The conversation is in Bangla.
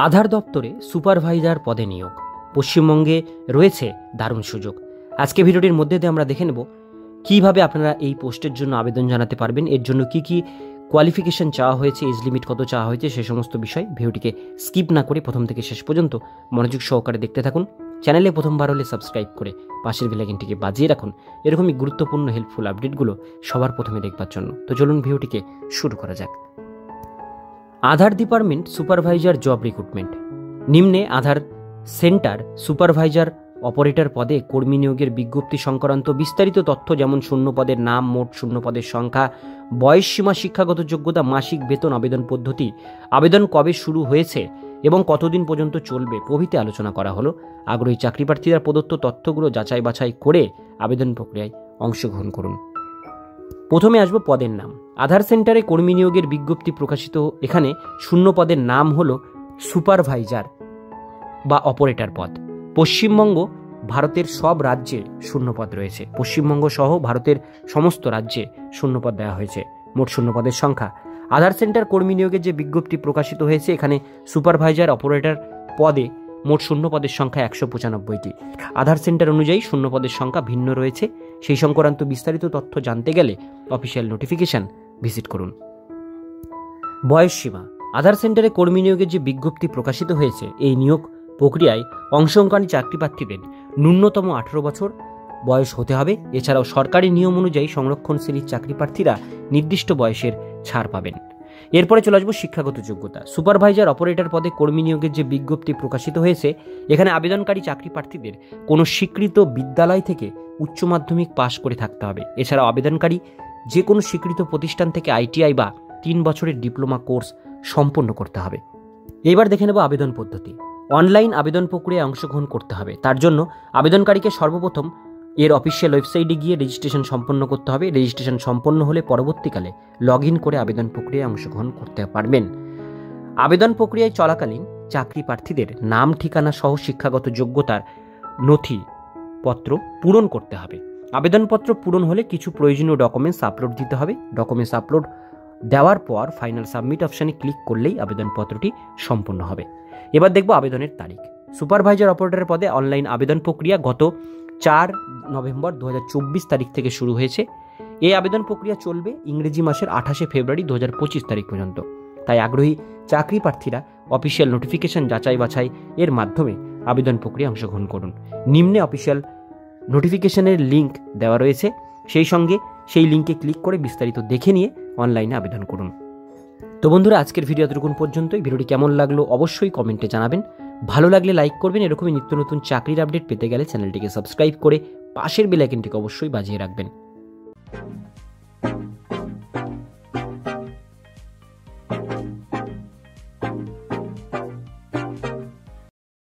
আধার দপ্তরে সুপারভাইজার পদে নিয়োগ পশ্চিমবঙ্গে রয়েছে দারুণ সুযোগ। আজকে ভিডিওটির মধ্যে দিয়ে আমরা দেখে নেব কিভাবে আপনারা এই পোস্টের জন্য আবেদন জানাতে পারবেন, এর জন্য কি কি কোয়ালিফিকেশন চাওয়া হয়েছে, এজ লিমিট কত চাওয়া হয়েছে, সে সমস্ত বিষয় ভিডিওটিকে স্কিপ না করে প্রথম থেকে শেষ পর্যন্ত মনোযোগ সহকারে দেখতে থাকুন। চ্যানেলে প্রথমবার হলে সাবস্ক্রাইব করে পাশের বেল আইকনটিকে বাজিয়ে রাখুন এরকমই গুরুত্বপূর্ণ হেল্পফুল আপডেটগুলো সবার প্রথমে দেখবার জন্য। তো চলুন ভিডিওটিকে শুরু করা যাক। আধার ডিপার্টমেন্ট সুপারভাইজার জব রিক্রুটমেন্ট। নিম্নে আধার সেন্টার সুপারভাইজার অপারেটর পদে কর্মী নিয়োগের বিজ্ঞপ্তি সংক্রান্ত বিস্তারিত তথ্য, যেমন শূন্য পদের নাম, মোট শূন্য পদের সংখ্যা, বয়স সীমা, শিক্ষাগত যোগ্যতা, মাসিক বেতন, আবেদন পদ্ধতি, আবেদন কবে শুরু হয়েছে এবং কতদিন পর্যন্ত চলবে প্রভৃতি আলোচনা করা হলো। আগ্রহী চাকরি প্রার্থীরা প্রদত্ত তথ্যগুলো যাচাই বাছাই করে আবেদন প্রক্রিয়ায় অংশগ্রহণ করুন। প্রথমে আসবো পদের নাম। আধার সেন্টারে কর্মী নিয়োগের বিজ্ঞপ্তি প্রকাশিত। এখানে শূন্য পদের নাম হলো সুপারভাইজার বা অপারেটর পদ। পশ্চিমবঙ্গ ভারতের সব রাজ্যে শূন্যপদ রয়েছে। পশ্চিমবঙ্গ সহ ভারতের সমস্ত রাজ্যে শূন্যপদ দেওয়া হয়েছে। মোট শূন্যপদের সংখ্যা। আধার সেন্টার কর্মী নিয়োগের যে বিজ্ঞপ্তি প্রকাশিত হয়েছে, এখানে সুপারভাইজার অপারেটর পদে মোট শূন্যপদের সংখ্যা 195টি। আধার সেন্টার অনুযায়ী শূন্যপদের সংখ্যা ভিন্ন রয়েছে। সেই সংক্রান্ত বিস্তারিত তথ্য জানতে গেলে অফিসিয়াল নোটিফিকেশন ভিজিট করুন। বয়স সীমা। আধার সেন্টারে কর্মী নিয়োগের যে বিজ্ঞপ্তি প্রকাশিত হয়েছে, এই নিয়োগ প্রক্রিয়ায় অংশগ্রহণকারী চাকরি প্রার্থীদের ন্যূনতম 18 বছর বয়স হতে হবে। এছাড়াও সরকারি নিয়ম অনুযায়ী সংরক্ষণশীল চাকরি প্রার্থীরা নির্দিষ্ট বয়সের ছাড় পাবেন। এরপরে চলে আসবো শিক্ষাগত যোগ্যতা। সুপারভাইজার অপারেটর পদে কর্মী নিয়োগের যে বিজ্ঞপ্তি প্রকাশিত হয়েছে, এখানে আবেদনকারী চাকরি প্রার্থীদের কোনো স্বীকৃত বিদ্যালয় থেকে উচ্চ মাধ্যমিক পাশ করে থাকতে হবে। এছাড়াও আবেদনকারী যে কোনো স্বীকৃত প্রতিষ্ঠান থেকে ITI বা 3 বছরের ডিপ্লোমা কোর্স সম্পন্ন করতে হবে। এবার দেখে নেব আবেদন পদ্ধতি। অনলাইন আবেদন প্রক্রিয়ায় অংশগ্রহণ করতে হবে। তার জন্য আবেদনকারীকে সর্বপ্রথম এর অফিসিয়াল ওয়েবসাইটে গিয়ে রেজিস্ট্রেশন সম্পন্ন করতে হবে। রেজিস্ট্রেশন সম্পন্ন হলে পরবর্তীকালে লগ ইন করে আবেদন প্রক্রিয়ায় অংশগ্রহণ করতে পারবেন। আবেদন প্রক্রিয়ায় চলাকালীন চাকরি প্রার্থীদের নাম, ঠিকানা সহ শিক্ষাগত যোগ্যতার নথিপত্র পূরণ করতে হবে। আবেদনপত্র পূরণ হলে কিছু প্রয়োজনীয় ডকুমেন্টস আপলোড দিতে হবে। ডকুমেন্টস আপলোড দেওয়ার পর ফাইনাল সাবমিট অপশানে ক্লিক করলেই আবেদনপত্রটি সম্পূর্ণ হবে। এবার দেখব আবেদনের তারিখ। সুপারভাইজার অপারেটর পদে অনলাইন আবেদন প্রক্রিয়া গত 4 নভেম্বর 2024 তারিখ থেকে শুরু হয়েছে। এই আবেদন প্রক্রিয়া চলবে ইংরেজি মাসের 28 ফেব্রুয়ারি 2025 তারিখ পর্যন্ত। তাই আগ্রহী চাকরি প্রার্থীরা অফিসিয়াল নোটিফিকেশন যাচাই বাছাই এর মাধ্যমে আবেদন প্রক্রিয়ায় অংশগ্রহণ করুন। নিম্নে অফিসিয়াল নোটিফিকেশনের লিঙ্ক দেওয়া রয়েছে, সেই লিঙ্কে ক্লিক করে বিস্তারিত দেখে নিয়ে অনলাইনে আবেদন করুন। তো বন্ধুরা, আজকের ভিডিও এতটুকুন পর্যন্তই। ভিডিওটি কেমন লাগলো অবশ্যই কমেন্টে জানাবেন। ভালো লাগলে লাইক করবেন। এরকমই নিত্য নতুন চাকরির আপডেট পেতে গেলে চ্যানেলটিকে সাবস্ক্রাইব করে পাশের বেল আইকনটিকে অবশ্যই বাজিয়ে রাখবেন।